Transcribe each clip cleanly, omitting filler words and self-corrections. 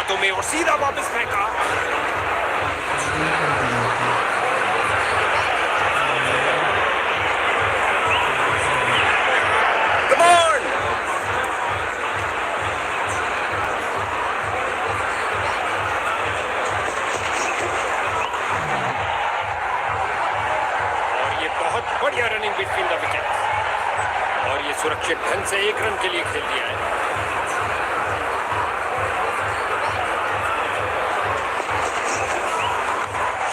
हाथों में और सीधा वापस फेंका। बढ़िया रनिंग बिटवीन द विकेट्स और ये सुरक्षित ढंग से 1 रन के लिए खेल दिया है।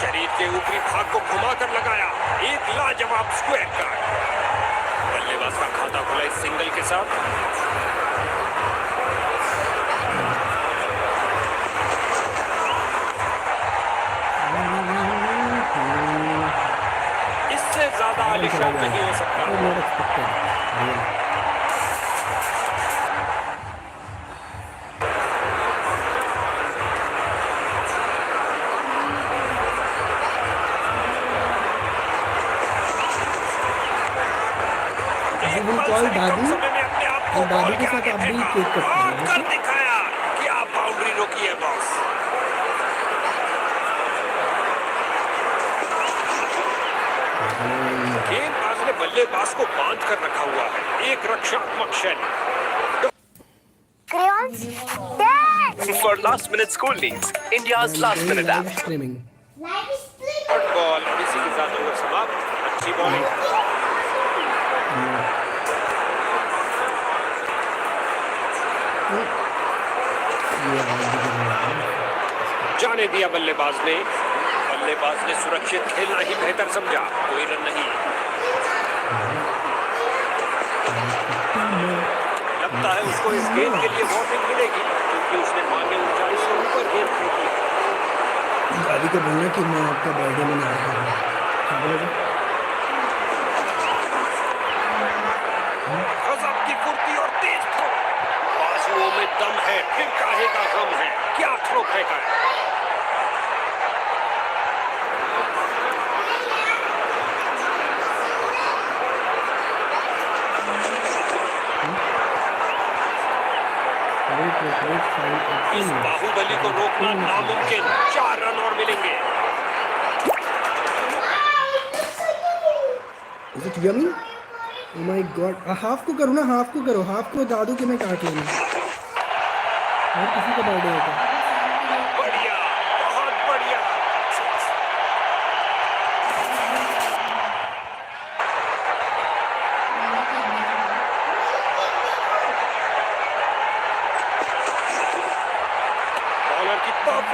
शरीर के ऊपरी भाग को घुमाकर लगाया, एक लाजवाब स्क्वायर कार्ड। बल्लेबाज का खाता खुला इस सिंगल के साथ। ज्यादा आलिशान नहीं हो सकता। दादी के साथ आप भी केक कटते हैं। कर दिखाया कि आप बाउंड्री रोकी है बॉस। गेंदबाज ने बल्लेबाज को बांध कर रखा हुआ है, एक रक्षात्मक शैली। For last minute school needs, India's last minute app. Ball और इसी के साथ ओवर समाप्त। अच्छी बॉलिंग। जाने दिया बल्लेबाज ने। बल्लेबाज ने सुरक्षित खेलना ही बेहतर समझा, कोई रन नहीं। लगता है उसको इस गेंद के लिए वार्निंग मिलेगी क्योंकि उसने मान्य ऊंचाई से ऊपर गेंद फेंकी। दादी को बोलना कि मैं आपका बर्थडे मना रहा हूँ। गजब की फुर्ती और तेज थ्रो, बाजुओं में दम है, फिर काहे का गम है। क्या थ्रो फेंका है। इस बाहुबली को रोकना नामुमकिन। 4 रन और मिलेंगे। Is it yummy? Oh my God! Half को करो ना, हाफ को करो, हाफ को दादू के मैं काट लूँगा। और किसी का बर्थडे होगा। बढ़िया, बहुत बढ़िया। बॉलर की परफेक्ट